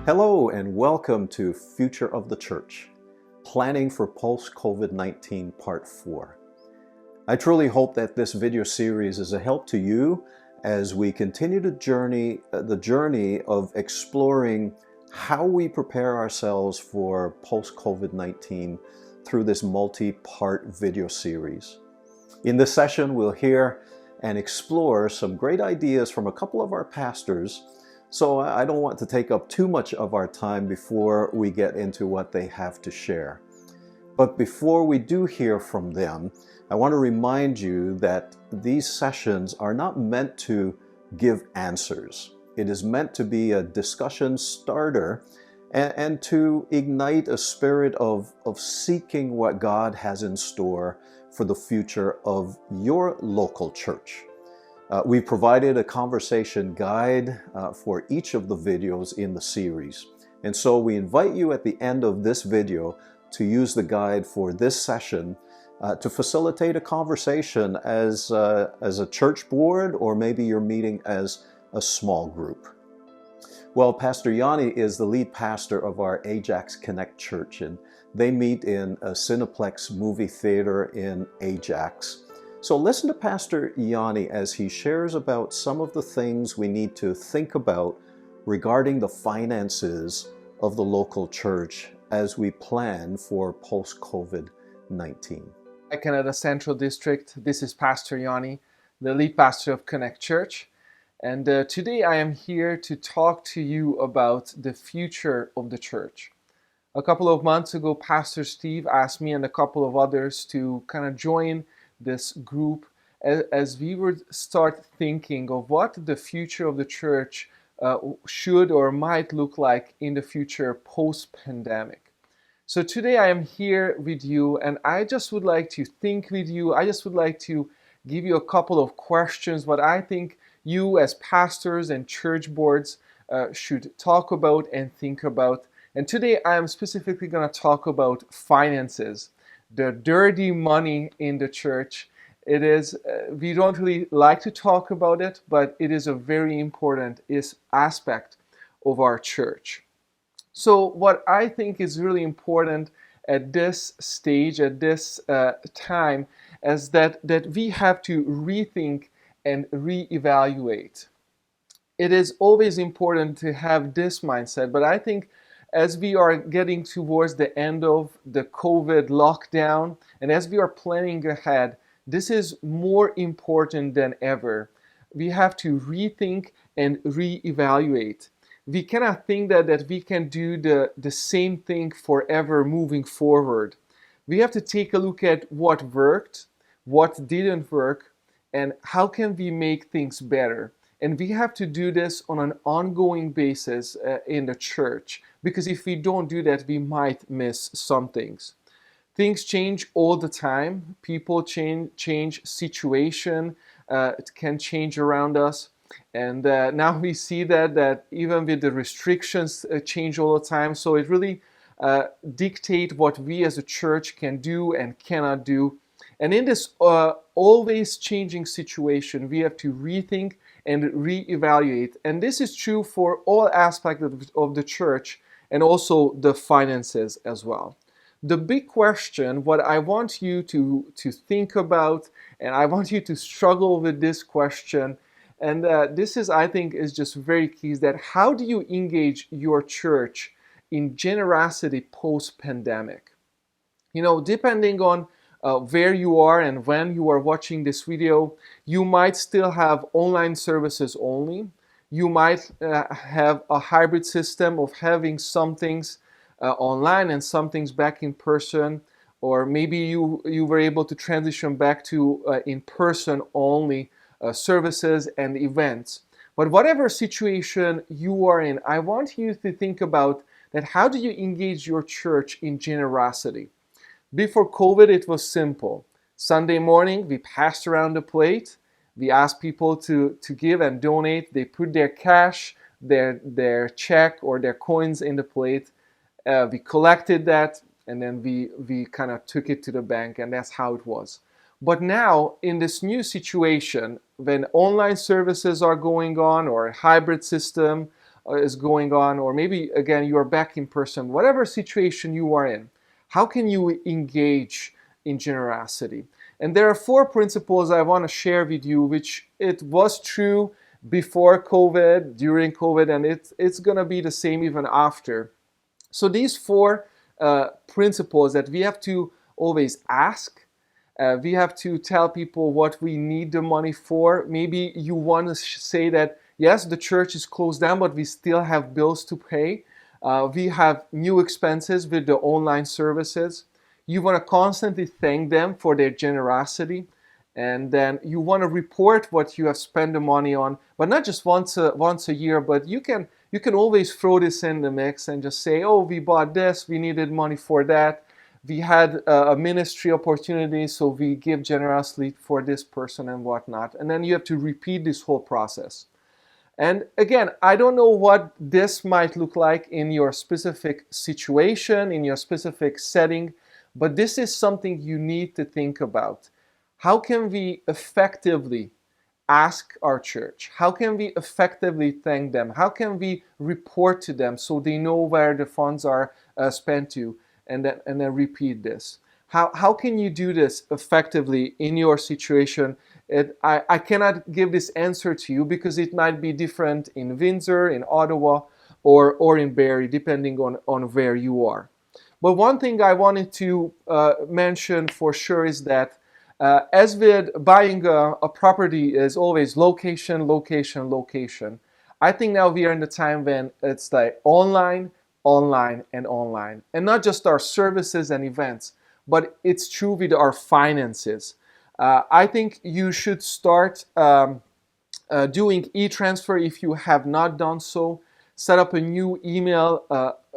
Hello and welcome to Future of the Church, Planning for Post-COVID-19 Part 4. I truly hope that this video series is a help to you as we continue the journey of exploring how we prepare ourselves for post-COVID-19 through this multi-part video series. In this session, we'll hear and explore some great ideas from a couple of our pastors, so I don't want to take up too much of our time before we get into what they have to share. But before we do hear from them, I want to remind you that these sessions are not meant to give answers. It is meant to be a discussion starter and to ignite a spirit of seeking what God has in store for the future of your local church. We've provided a conversation guide for each of the videos in the series. And so we invite you at the end of this video to use the guide for this session to facilitate a conversation as a church board, or maybe you're meeting as a small group. Well, Pastor Yanni is the lead pastor of our Ajax Connect Church, and they meet in a Cineplex movie theater in Ajax. So listen to Pastor Yanni as he shares about some of the things we need to think about regarding the finances of the local church as we plan for post-COVID-19. Hi, Canada Central District. This is Pastor Yanni, the lead pastor of Connect Church. And today I am here to talk to you about the future of the church. A couple of months ago, Pastor Steve asked me and a couple of others to kind of join this group as we would start thinking of what the future of the church should or might look like in the future post-pandemic. So today I am here with you, and I just would like to think with you. I just would like to give you a couple of questions what I think you as pastors and church boards should talk about and think about. And today I am specifically going to talk about finances, the dirty money in the church. It is, we don't really like to talk about it, but it is a very important aspect of our church. So what I think is really important at this stage, at this time, is that we have to rethink and reevaluate. It is always important to have this mindset, but I think as we are getting towards the end of the COVID lockdown and as we are planning ahead, this is more important than ever. We have to rethink and reevaluate. We cannot think that we can do the same thing forever moving forward. We have to take a look at what worked, what didn't work, and how can we make things better. And we have to do this on an ongoing basis in the church, because if we don't do that, we might miss some things. Things change all the time. People change situation. It can change around us. And now we see that even with the restrictions change all the time. So it really dictates what we as a church can do and cannot do. And in this always changing situation, we have to rethink and reevaluate. And this is true for all aspects of the church and also the finances as well. The big question, what I want you to think about, and I want you to struggle with this question, and this is, I think, is just very key, is that how do you engage your church in generosity post-pandemic? You know, depending on where you are and when you are watching this video, you might still have online services only. You might have a hybrid system of having some things online and some things back in person, or maybe you were able to transition back to in-person only services and events. But whatever situation you are in, I want you to think about that how do you engage your church in generosity? Before COVID, it was simple. Sunday morning, we passed around the plate. We asked people to give and donate. They put their cash, their check, or their coins in the plate. We collected that, and then we kind of took it to the bank, and that's how it was. But now, in this new situation, when online services are going on, or a hybrid system, is going on, or maybe again you are back in person, whatever situation you are in, how can you engage in generosity? And there are 4 principles I want to share with you, which it was true before COVID, during COVID, and it's going to be the same even after. So these 4 principles that we have to always ask. We have to tell people what we need the money for. Maybe you want to say that, yes, the church is closed down, but we still have bills to pay. We have new expenses with the online services. You want to constantly thank them for their generosity. And then you want to report what you have spent the money on, but not just once a year, but you can always throw this in the mix and just say, oh, we bought this, we needed money for that. We had a ministry opportunity, so we give generously for this person and whatnot. And then you have to repeat this whole process. And again, I don't know what this might look like in your specific situation, in your specific setting, but this is something you need to think about. How can we effectively ask our church? How can we effectively thank them? How can we report to them so they know where the funds are spent to? And then repeat this. How can you do this effectively in your situation? I cannot give this answer to you because it might be different in Windsor, in Ottawa, or in Barrie, depending on where you are. But one thing I wanted to mention for sure is that as with buying a property is always location, location, location. I think now we are in the time when it's like online, online, and online. And not just our services and events, but it's true with our finances. I think you should start doing e-transfer if you have not done so. Set up a new email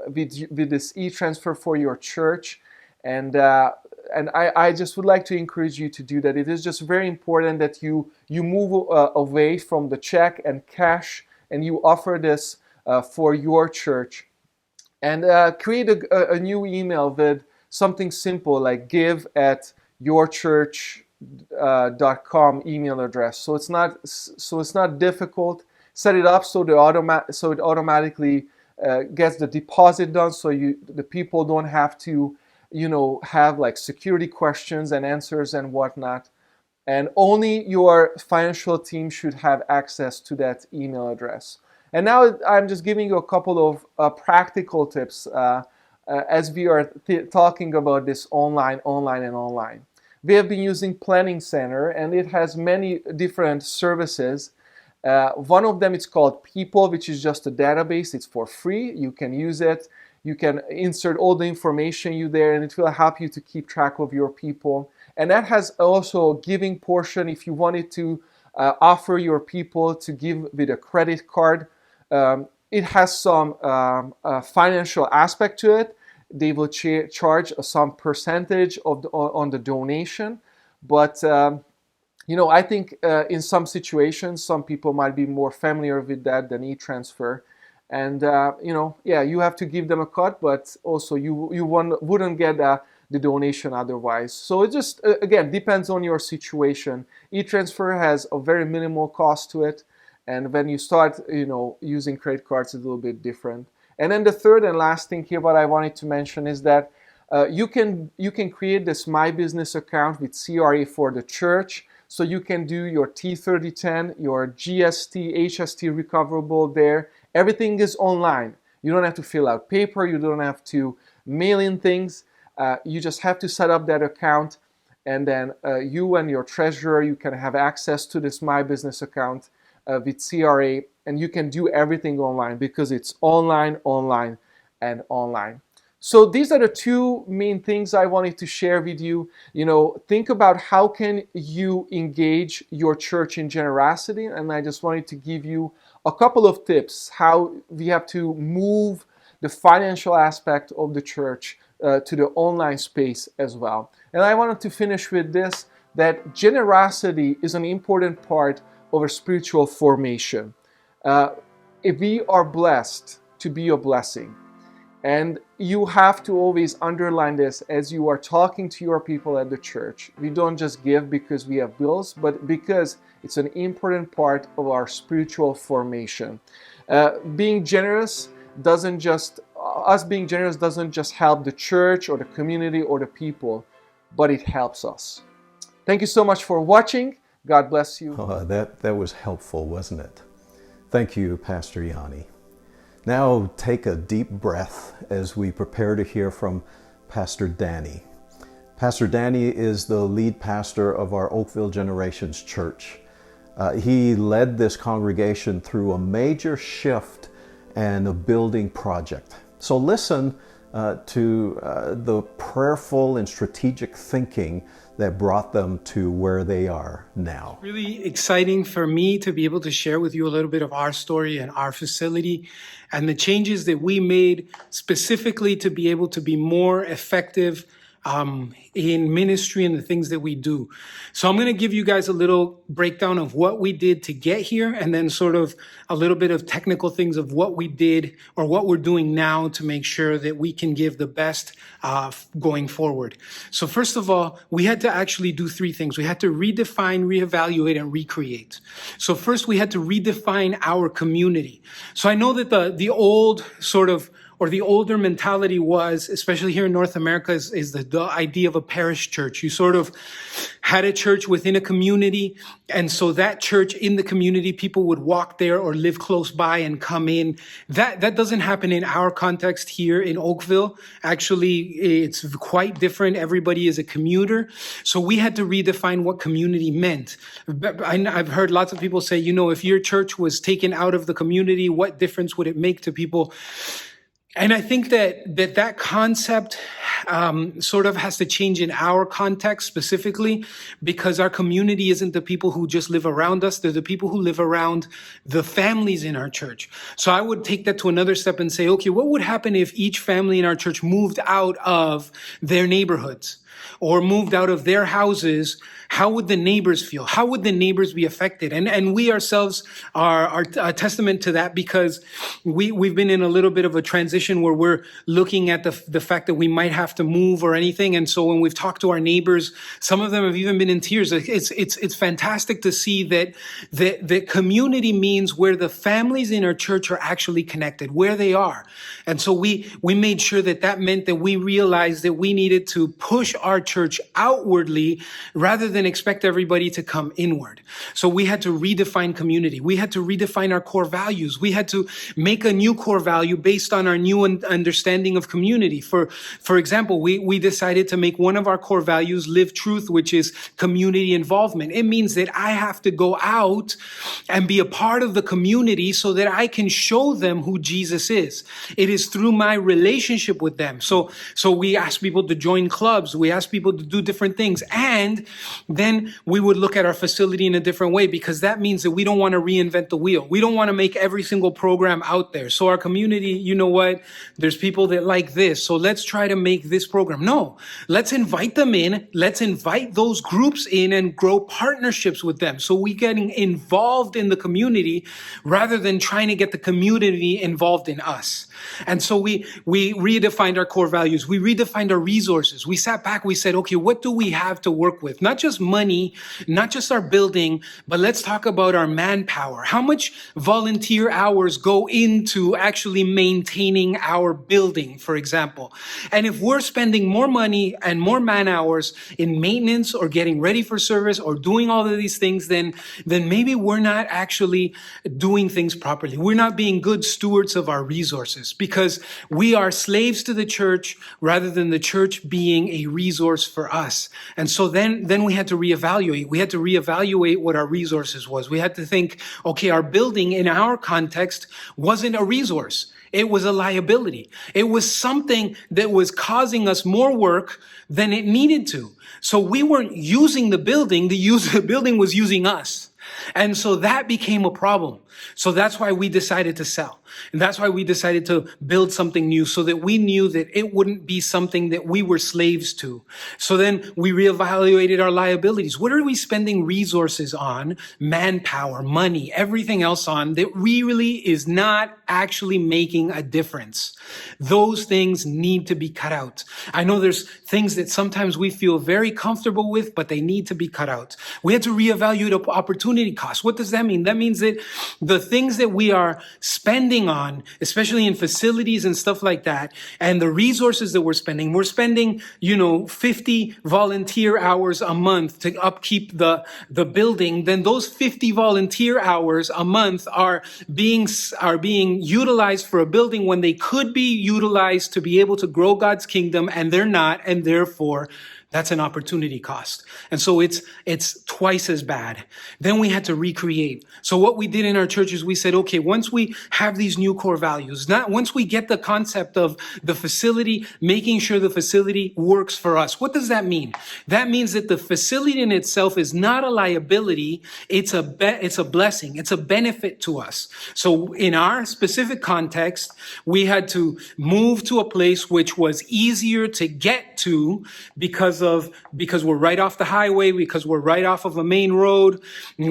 with this e-transfer for your church. And I just would like to encourage you to do that. It is just very important that you move away from the check and cash, and you offer this for your church. And create a new email with something simple like give@yourchurch.com email address. So it's not difficult. Set it up so it automatically gets the deposit done, so the people don't have to have like security questions and answers and whatnot. And only your financial team should have access to that email address. And now I'm just giving you a couple of practical tips as we are talking about this online. We have been using Planning Center, and it has many different services. One of them is called People, which is just a database. It's for free. You can use it. You can insert all the information there, and it will help you to keep track of your people. And that has also a giving portion if you wanted to offer your people to give with a credit card. It has some financial aspect to it. They will charge some percentage on the donation, but I think in some situations, some people might be more familiar with that than e-transfer. And you have to give them a cut, but also you wouldn't get the donation otherwise. So it just again depends on your situation. E-transfer has a very minimal cost to it, and when you start using credit cards, it's a little bit different. And then the third and last thing here, what I wanted to mention is that you can create this My Business account with CRA for the church. So you can do your T3010, your GST, HST recoverable there. Everything is online. You don't have to fill out paper. You don't have to mail in things. You just have to set up that account, and then you and your treasurer, you can have access to this My Business account with CRA, and you can do everything online because it's online, and online. So these are the 2 main things I wanted to share with you. Think about how can you engage your church in generosity, and I just wanted to give you a couple of tips how we have to move the financial aspect of the church to the online space as well. And I wanted to finish with this, that generosity is an important part of our spiritual formation. If we are blessed to be a blessing, and you have to always underline this as you are talking to your people at the church. We don't just give because we have bills, but because it's an important part of our spiritual formation. Being generous doesn't just help the church or the community or the people, but it helps us. Thank you so much for watching. God bless you. That was helpful, wasn't it? Thank you, Pastor Yanni. Now take a deep breath as we prepare to hear from Pastor Danny. Pastor Danny is the lead pastor of our Oakville Generations Church. He led this congregation through a major shift and a building project. So listen to the prayerful and strategic thinking that brought them to where they are now. Really exciting for me to be able to share with you a little bit of our story and our facility and the changes that we made specifically to be able to be more effective in ministry and the things that we do. So I'm going to give you guys a little breakdown of what we did to get here, and then sort of a little bit of technical things of what we did or what we're doing now to make sure that we can give the best going forward. So first of all, we had to actually do three things. We had to redefine, reevaluate, and recreate. So first we had to redefine our community. So I know that the old sort of or the older mentality was, especially here in North America, is the idea of a parish church. You sort of had a church within a community, and so that church in the community, people would walk there or live close by and come in. That doesn't happen in our context here in Oakville. Actually, it's quite different. Everybody is a commuter. So we had to redefine what community meant. I've heard lots of people say, if your church was taken out of the community, what difference would it make to people? And I think that concept sort of has to change in our context specifically, because our community isn't the people who just live around us. They're the people who live around the families in our church. So I would take that to another step and say, okay, what would happen if each family in our church moved out of their neighborhoods or moved out of their houses? How would the neighbors feel? How would the neighbors be affected? And we ourselves are a testament to that, because we've been in a little bit of a transition where we're looking at the fact that we might have to move or anything. And so when we've talked to our neighbors, some of them have even been in tears. It's fantastic to see that community means where the families in our church are actually connected, where they are. And so we made sure that meant that we realized that we needed to push our church outwardly rather than expect everybody to come inward. So we had to redefine community. We had to redefine our core values. We had to make a new core value based on our new understanding of community. For example, we decided to make one of our core values live truth, which is community involvement. It means that I have to go out and be a part of the community so that I can show them who Jesus is. It is through my relationship with them. So we ask people to join clubs. We ask people to do different things. And then we would look at our facility in a different way, because that means that we don't want to reinvent the wheel. We don't want to make every single program out there. So our community, you know what? There's people that like this. So let's try to make this program. No, let's invite them in. Let's invite those groups in and grow partnerships with them. So we getting involved in the community rather than trying to get the community involved in us. And so we redefined our core values. We redefined our resources. We sat back, we said, okay, what do we have to work with? Not just money, not just our building, but let's talk about our manpower. How much volunteer hours go into actually maintaining our building, for example? And if we're spending more money and more man hours in maintenance or getting ready for service or doing all of these things, then maybe we're not actually doing things properly. We're not being good stewards of our resources, because we are slaves to the church rather than the church being a resource for us. And so then we had to reevaluate. We had to reevaluate what our resources was. We had to think, okay, our building in our context wasn't a resource. It was a liability. It was something that was causing us more work than it needed to. So we weren't using the building. The building was using us. And so that became a problem. So that's why we decided to sell. And that's why we decided to build something new, so that we knew that it wouldn't be something that we were slaves to. So then we reevaluated our liabilities. What are we spending resources on, manpower, money, everything else on that really is not actually making a difference? Those things need to be cut out. I know there's things that sometimes we feel very comfortable with, but they need to be cut out. We had to reevaluate opportunity costs. What does that mean? That means that the things that we are spending on, especially in facilities and stuff like that, and the resources that we're spending, 50 volunteer hours a month to upkeep the building, then those 50 volunteer hours a month are being utilized for a building when they could be utilized to be able to grow God's kingdom, and they're not, and therefore that's an opportunity cost. And so it's twice as bad. Then we had to recreate. So what we did in our church is we said, okay, once we have these new core values, once we get the concept of the facility, making sure the facility works for us. What does that mean? That means that the facility in itself is not a liability. It's a blessing. It's a benefit to us. So in our specific context, we had to move to a place which was easier to get to because we're right off the highway, because we're right off of a main road,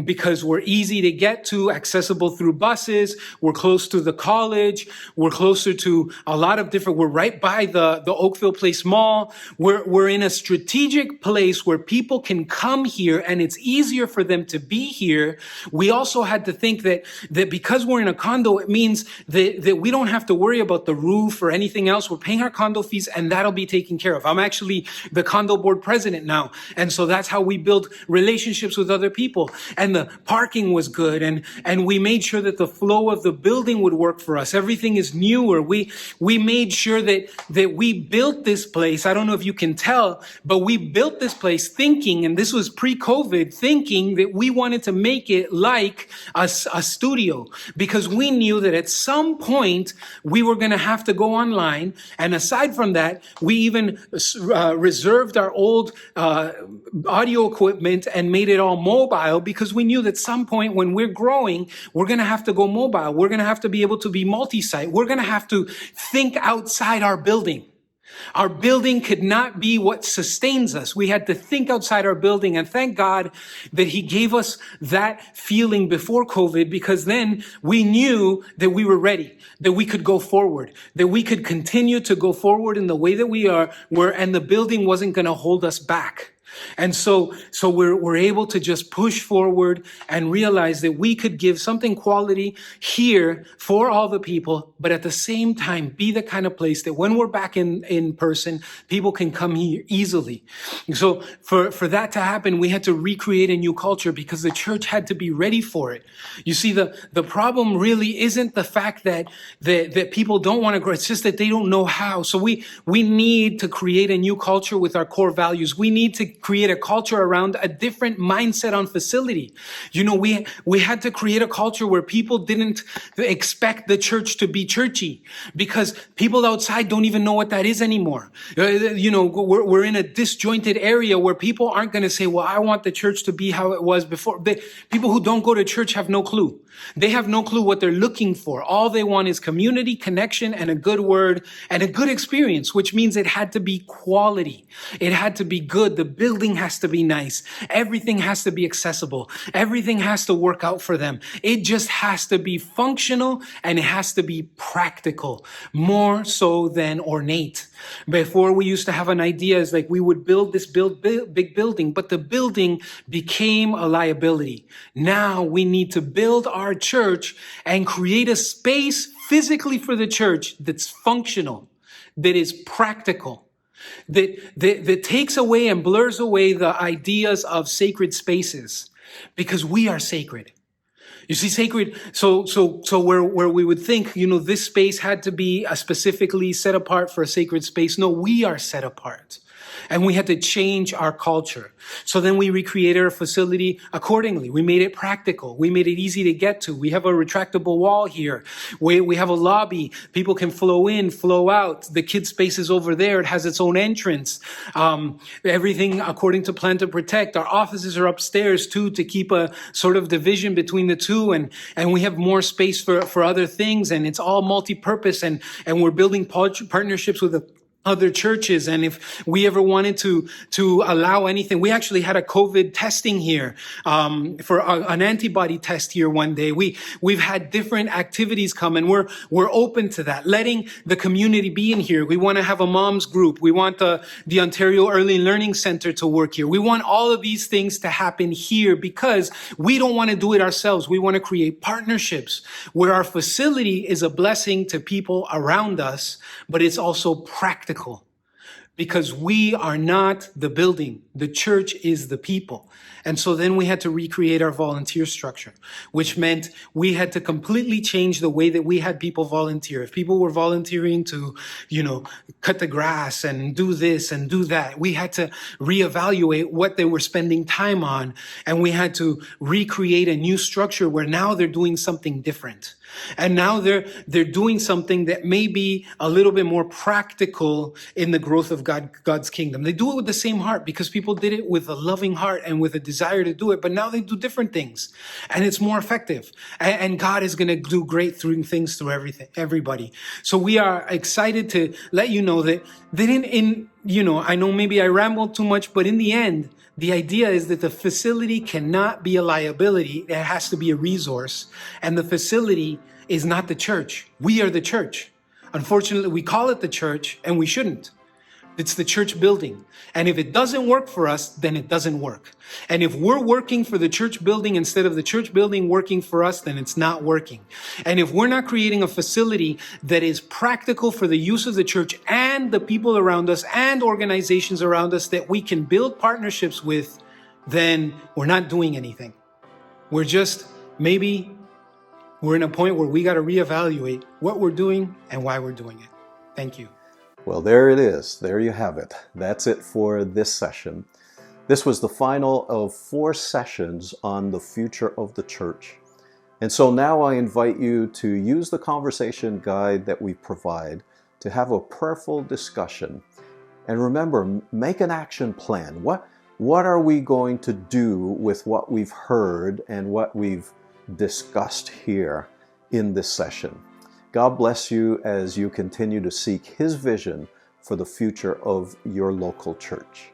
because we're easy to get to, accessible through buses, we're close to the college, we're closer to a lot of we're right by the Oakville Place Mall. We're in a strategic place where people can come here and it's easier for them to be here. We also had to think that because we're in a condo, it means that we don't have to worry about the roof or anything else. We're paying our condo fees and that'll be taken care of. I'm actually the condo board president now. And so that's how we build relationships with other people. And the parking was good. And we made sure that the flow of the building would work for us. Everything is newer. We made sure that we built this place. I don't know if you can tell, but we built this place thinking, and this was pre-COVID, thinking that we wanted to make it like a studio, because we knew that at some point we were going to have to go online. And aside from that, we even reserved our old audio equipment and made it all mobile, because we knew that at some point when we're growing, we're going to have to go mobile. We're going to have to be able to be multi-site. We're going to have to think outside our building. Our building could not be what sustains us. We had to think outside our building, and thank God that He gave us that feeling before COVID, because then we knew that we were ready, that we could go forward, that we could continue to go forward in the way that we were, and the building wasn't going to hold us back. And so we're able to just push forward and realize that we could give something quality here for all the people, but at the same time, be the kind of place that when we're back in person, people can come here easily. So for that to happen, we had to recreate a new culture, because the church had to be ready for it. You see, the problem really isn't the fact that people don't want to grow. It's just that they don't know how. So we need to create a new culture with our core values. We need to create a culture around a different mindset on facility. We had to create a culture where people didn't expect the church to be churchy, because people outside don't even know what that is anymore. We're in a disjointed area where people aren't going to say, well, I want the church to be how it was before. People who don't go to church have no clue. They have no clue what they're looking for. All they want is community, connection, and a good word and a good experience, which means it had to be quality. It had to be good. The building has to be nice. Everything has to be accessible. Everything has to work out for them. It just has to be functional, and it has to be practical, more so than ornate. Before, we used to have an idea, is like we would build this big building, but the building became a liability. Now we need to build our church and create a space physically for the church that's functional, that is practical, that takes away and blurs away the ideas of sacred spaces, because we are sacred. You see, sacred, so where we would think, this space had to be specifically set apart for a sacred space. No, we are set apart. and we had to change our culture. So then we recreated our facility accordingly. We made it practical. We made it easy to get to. We have a retractable wall here. We have a lobby. People can flow in, flow out. The kids' space is over there. It has its own entrance. Everything according to Plan to Protect. Our offices are upstairs too, to keep a sort of division between the two. And we have more space for other things. And it's all multi-purpose. And we're building partnerships with other churches. And if we ever wanted to allow anything, we actually had a COVID testing here, for an antibody test here one day. We've had different activities come, and we're open to that, letting the community be in here. We want to have a mom's group. We want the Ontario Early Learning Center to work here. We want all of these things to happen here because we don't want to do it ourselves. We want to create partnerships where our facility is a blessing to people around us, but it's also practical. Because we are not the building. The church is the people. And so then we had to recreate our volunteer structure, which meant we had to completely change the way that we had people volunteer. If people were volunteering to, cut the grass and do this and do that, we had to reevaluate what they were spending time on. And we had to recreate a new structure where now they're doing something different. And now they're doing something that may be a little bit more practical in the growth of God's kingdom. They do it with the same heart because people did it with a loving heart and with a desire to do it. But now they do different things, and it's more effective. And God is going to do great things through everybody. So we are excited to let you know that I know maybe I rambled too much, but in the end, the idea is that the facility cannot be a liability. It has to be a resource. And the facility is not the church. We are the church. Unfortunately, we call it the church, and we shouldn't. It's the church building. And if it doesn't work for us, then it doesn't work. And if we're working for the church building instead of the church building working for us, then it's not working. And if we're not creating a facility that is practical for the use of the church and the people around us and organizations around us that we can build partnerships with, then we're not doing anything. We're in a point where we got to reevaluate what we're doing and why we're doing it. Thank you. Well, there it is. There you have it. That's it for this session. This was the final of 4 sessions on the future of the church. And so now I invite you to use the conversation guide that we provide to have a prayerful discussion. And remember, make an action plan. What are we going to do with what we've heard and what we've discussed here in this session? God bless you as you continue to seek His vision for the future of your local church.